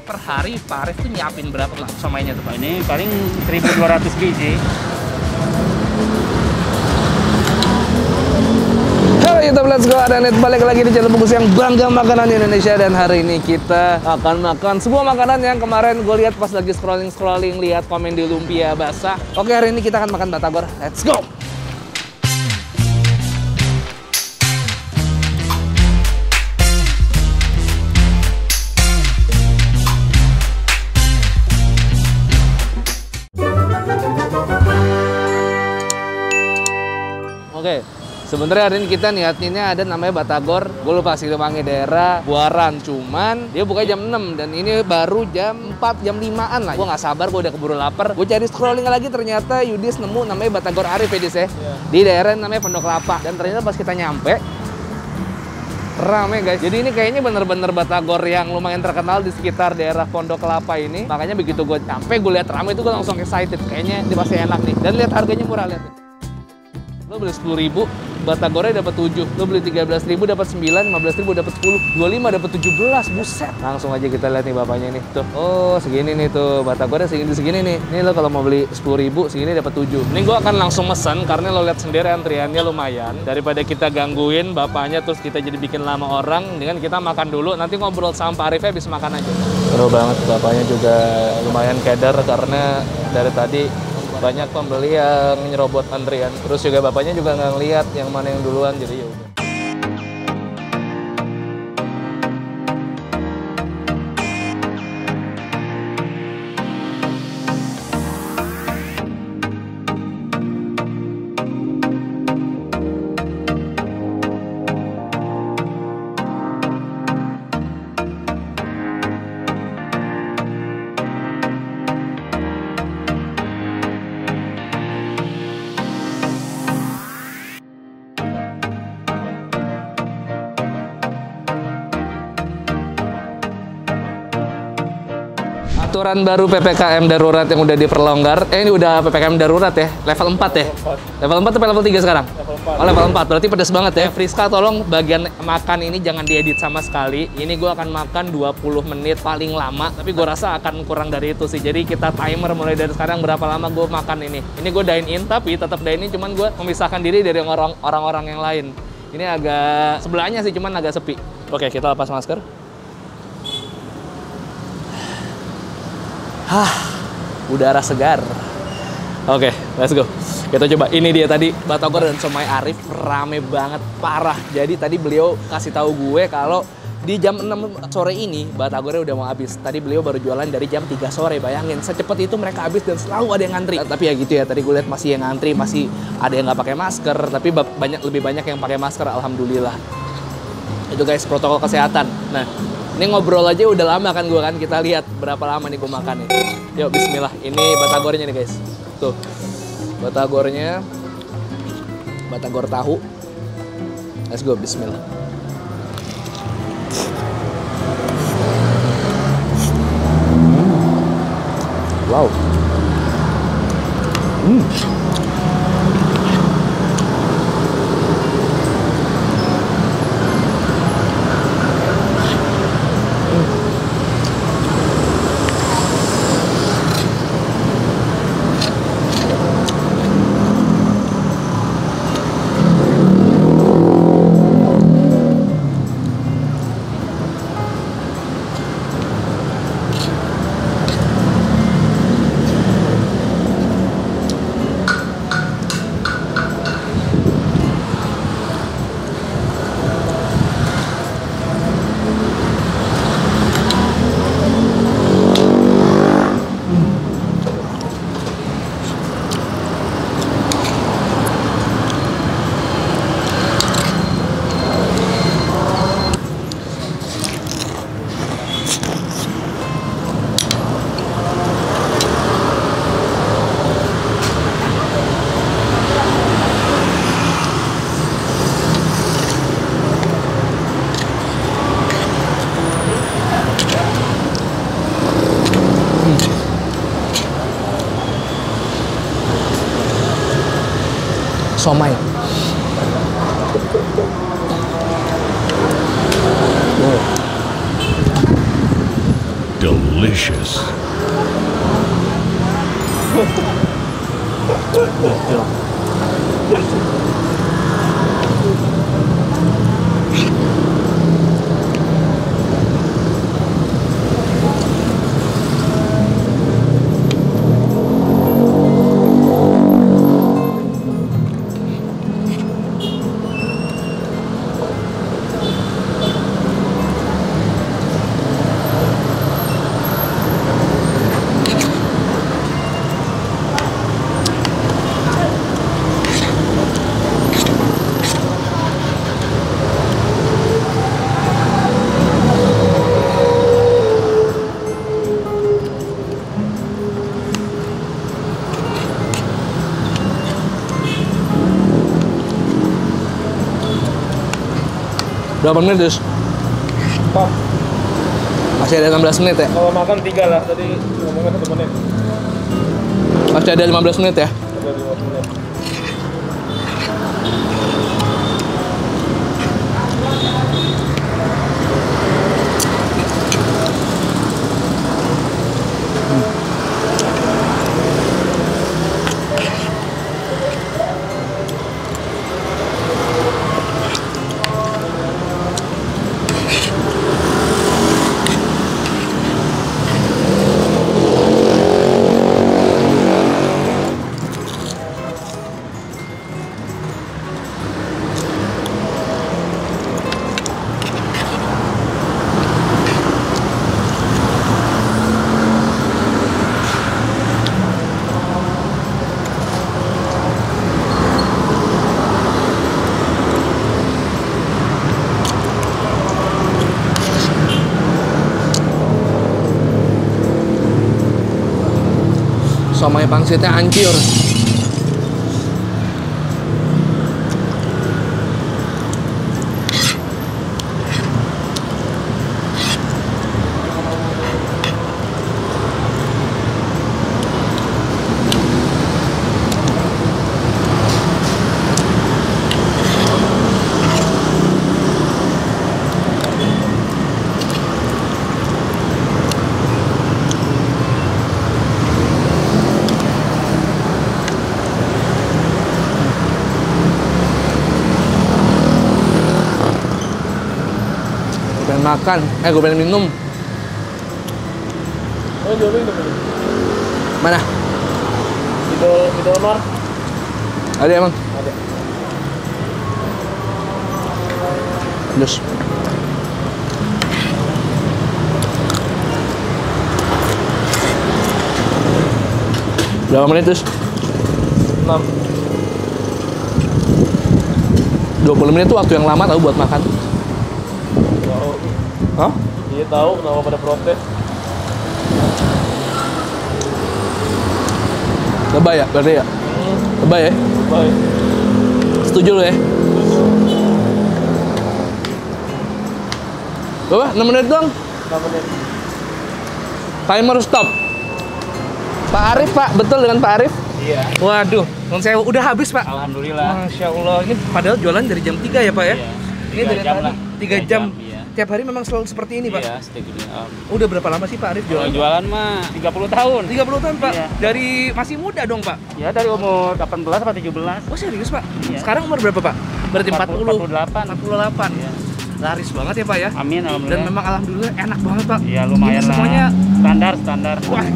per hari Pak Arif tuh nyiapin berapa somainya tuh Pak? Ini paling 1.200 biji. Halo YouTube, let's go. Ada Net balik lagi di channel Bungkus yang bangga makanan Indonesia. Dan hari ini kita akan makan sebuah makanan yang kemarin gue lihat pas lagi scrolling lihat komen di lumpia basah. Oke, hari ini kita akan makan batagor. Let's go. Oke, sebenarnya hari ini kita niatnya ada namanya batagor. Gue lupa sih namanya, daerah Buaran. Cuman dia buka jam 6 dan ini baru jam 4, jam 5-an lah. Gue nggak sabar, gue udah keburu lapar. Gue cari scrolling lagi, ternyata Yudis nemu namanya batagor Arif ya, Dis ya. Di daerah namanya Pondok Kelapa. Dan ternyata pas kita nyampe, rame guys. Jadi ini kayaknya bener-bener batagor yang lumayan terkenal di sekitar daerah Pondok Kelapa ini. Makanya begitu gue nyampe, gue lihat rame itu gue langsung excited. Kayaknya ini pasti enak nih. Dan lihat harganya murah, lihat. Lo beli 10.000, batagornya dapat 7. Lo beli 13.000 dapat 9, 15.000 dapat 10, 25 dapat 17. Buset. Langsung aja kita lihat nih bapaknya nih. Tuh. Oh, segini nih tuh. Batagornya segini nih. Ini lo kalau mau beli 10.000, segini dapat 7. Ini gua akan langsung mesen karena lo lihat sendiri antriannya lumayan. Daripada kita gangguin bapaknya terus kita jadi bikin lama orang, dengan kita makan dulu, nanti ngobrol sama Pak Arifnya habis makan aja. Seru banget, bapaknya juga lumayan keder karena dari tadi banyak pembeli yang nyerobot antrian. Terus juga bapaknya juga nggak ngeliat yang mana yang duluan, jadi ya udah. Aturan baru PPKM darurat yang udah diperlonggar. Ini udah PPKM darurat ya, level 4 ya? Level 4 atau level 3 sekarang? Oh, level 4, berarti pedas banget ya. Friska, tolong bagian makan ini jangan diedit sama sekali. Ini gue akan makan 20 menit paling lama, tapi gue rasa akan kurang dari itu sih. Jadi kita timer mulai dari sekarang berapa lama gue makan ini. Ini gue dine in, tapi tetap dine in, cuman gue memisahkan diri dari orang-orang yang lain. Ini agak sebelahnya sih, cuman agak sepi. Oke, kita lepas masker. Udara segar. Oke, let's go. Kita coba. Ini dia tadi batagor dan somai Arif, rame banget, parah. Jadi tadi beliau kasih tahu gue kalau di jam 6 sore ini batagornya udah mau habis. Tadi beliau baru jualan dari jam 3 sore. Bayangin, secepat itu mereka habis dan selalu ada yang ngantri. Tapi ya gitu ya, tadi gue lihat masih yang ngantri, masih ada yang nggak pakai masker, tapi lebih banyak yang pakai masker, alhamdulillah. Itu guys, protokol kesehatan. Nah, ini ngobrol aja udah lama kan gue kan, kita lihat berapa lama nih gue makan nih. Yuk bismillah, ini batagornya nih guys. Tuh, batagornya, batagor tahu. Let's go, bismillah. Wow. somai. Delicious. delicious. Berapa menit, Dus? Pak, Masih ada 16 menit ya? kalau makan 3 lah, tadi ngomongnya 1 menit. Masih ada 15 menit ya? Ada 15 menit. Somai pangsitnya hancur. Makan, gue pengen minum. Oh, jauhin dong. Mana? Di donor. Ada emang? Ada. Dus. Berapa menit, Dus? 6. 20 menit tuh waktu yang lama tau buat makan. Tahu. Hah? Iya tahu kenapa pada protes. Lebay ya? Berarti ya? Lebay ya? Baik. Setuju lo ya? Berapa? 6 menit doang? 6 menit. Timer stop. Pak Arif, Pak. Betul dengan Pak Arif? Iya. Waduh, non saya udah habis, Pak. Alhamdulillah. Masya Allah. Ini padahal jualan dari jam 3 ya, Pak ya? Iya. Ini dari 3 jam tadi. lah. 3 jam. Iya. Tiap hari memang selalu seperti ini, Pak? Iya, setiap ini. Udah berapa lama sih Pak Arif Kalau jualan? jualan mah 30 tahun. 30 tahun, Pak? Iya. Dari masih muda dong, Pak? Ya dari umur 18 sampai 17. Oh serius, Pak? Iya. Sekarang umur berapa, Pak? Berarti 40? 48. 48? Iya. Laris banget ya, Pak ya? Amin, Dan alhamdulillah. memang alhamdulillah enak banget, Pak. Ya lumayan Ini lah. semuanya, Standar. wah,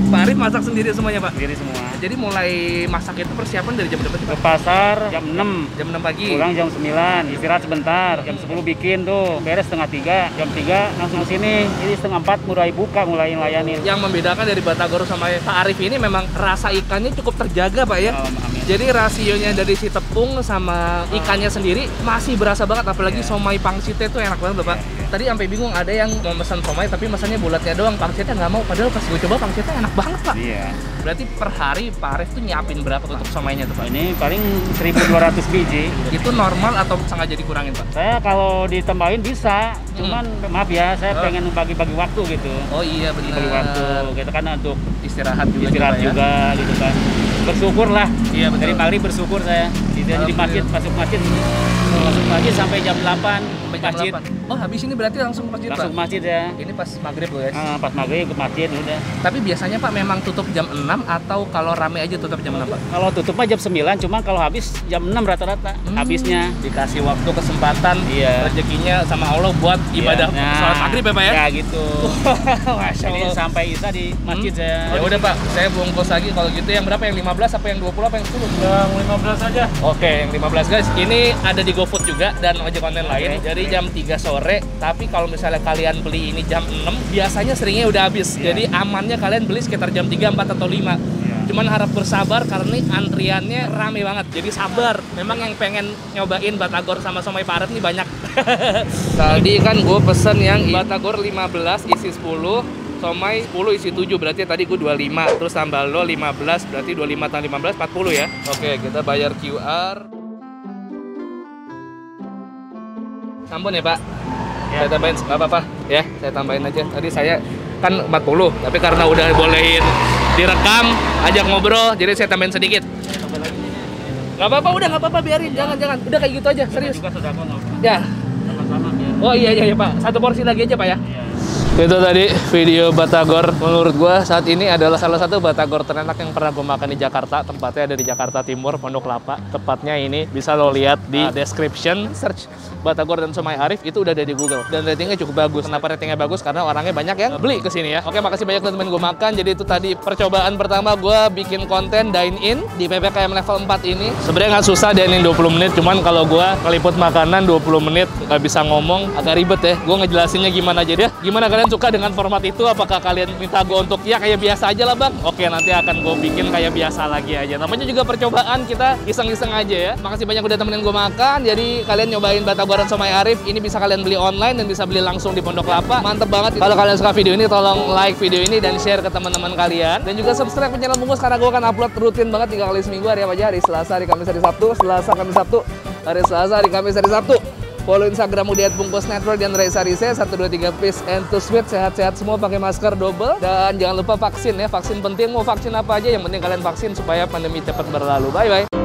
Pak Arif masak sendiri semuanya, Pak? Sendiri semua. Jadi mulai masak itu persiapan dari jam berapa sih, Ke Pak? pasar jam 6. Jam 6 pagi? Pulang jam 9, istirahat sebentar. Jam 10 bikin tuh, beres setengah 3. Jam 3 langsung sini. Jadi setengah 4 mulai buka, mulai layanin. Yang membedakan dari Batagor sama Pak Arif ini memang rasa ikannya cukup terjaga, Pak ya? Amin. Jadi rasionya dari si tepung sama ikannya sendiri masih berasa banget, apalagi Iya. somai pangsitnya itu enak banget, Bapak. Iya. Tadi sampai bingung ada yang mau pesan somai tapi mesannya bulatnya doang, pangsitnya nggak mau. Padahal pas gue coba pangsitnya enak banget, Pak. Iya. Berarti per hari Pak Arif tuh nyiapin berapa untuk somainya tuh, Pak? Ini paling 1.200 biji. Itu normal atau sengaja dikurangin, Pak? Saya kalau ditambahin bisa, cuman maaf ya, saya pengen bagi-bagi waktu gitu. Oh iya Bagi benar. waktu, gitu kan untuk Istirahat juga. istirahat Pak, ya? juga, gitu kan. Bersyukur lah. Iya, betul. Dari pagi bersyukur saya. Jadi masjid, masuk masjid sampai jam 8. Sampai jam Masjid. 8. Oh, habis ini berarti langsung ke masjid, Langsung Pak? ke masjid ya. Ini pas maghrib loh, guys. Pas maghrib ke masjid udah. Tapi biasanya Pak memang tutup jam 6 atau kalau rame aja tutup jam 6, Pak? Kalau tutup mah jam 9, cuma kalau habis jam 6 rata-rata habisnya. Dikasih waktu kesempatan, Iya. rezekinya sama Allah buat ibadah Iya. sholat maghrib ya, Pak ya? Ya gitu. Masya Jadi Allah. sampai Isya di masjid saya. Ya udah Pak, saya bungkus lagi kalau gitu yang berapa? Yang 15 apa yang 20 apa yang 10? Yang 15 aja. Oke, yang 15 guys. Ini ada di GoFood juga dan ojek online lain. Oke. Jadi jam 3 sore, tapi kalau misalnya kalian beli ini jam 6, biasanya seringnya udah habis. Iya. Jadi amannya kalian beli sekitar jam 3, 4 atau 5. Cuman harap bersabar karena ini antriannya rame banget. Jadi sabar. Memang yang pengen nyobain batagor sama somai paret nih banyak. Tadi kan gue pesen yang batagor 15 isi 10, somai 10 isi 7, berarti tadi gue 25. Terus tambah lo 15, berarti 25 tambah 15 40 ya. Oke, kita bayar QR. Ampun ya, Pak. Ya. Saya tambahin nggak apa-apa ya, saya tambahin aja. Tadi saya kan 40, tapi karena udah bolehin direkam, ajak ngobrol, jadi saya tambahin sedikit. Nggak apa-apa, udah nggak apa-apa, biarin, jangan. Udah kayak gitu aja, serius. Juga sudah kono. Ya. Sama-sama biar. Oh iya Pak, satu porsi lagi aja Pak ya. Iya. Itu tadi video batagor. Menurut gua saat ini adalah salah satu batagor terenak yang pernah gue makan di Jakarta. Tempatnya ada di Jakarta Timur, Pondok Kelapa. Tepatnya ini bisa lo lihat di description, search batagor dan somai Arif, itu udah ada di Google dan ratingnya cukup bagus. Kenapa ratingnya bagus? Karena orangnya banyak yang beli ke sini ya. Oke, makasih banyak teman-teman gue makan. Jadi itu tadi percobaan pertama gue bikin konten dine in di PPKM level 4 ini. Sebenarnya nggak susah dine in 20 menit, cuman kalau gue keliput makanan 20 menit nggak bisa ngomong, agak ribet ya. Gue ngejelasinnya gimana aja deh. Gimana kalian suka dengan format itu? Apakah kalian minta gue untuk ya kayak biasa aja lah bang? Oke, nanti akan gue bikin kayak biasa lagi aja. Namanya juga percobaan, kita iseng-iseng aja ya. Makasih banyak udah temenin gue makan. Jadi kalian nyobain batagoran somai Arif, ini bisa kalian beli online dan bisa beli langsung di Pondok Kelapa. Mantep banget. Kalau kalian suka video ini, tolong like video ini dan share ke teman-teman kalian. Dan juga subscribe ke channel Bungkus karena gue akan upload rutin banget 3 kali seminggu. Hari apa aja? Hari Selasa, hari Kamis, hari Sabtu. Selasa, Kamis, Sabtu. Hari Selasa, hari Kamis, hari Sabtu. Follow Instagram di @bungkusnetwork dan Reza Rise 1 2 3 peace and to sweet, sehat-sehat semua, pakai masker double dan jangan lupa vaksin ya. Vaksin penting, mau vaksin apa aja yang penting kalian vaksin supaya pandemi cepat berlalu. Bye bye.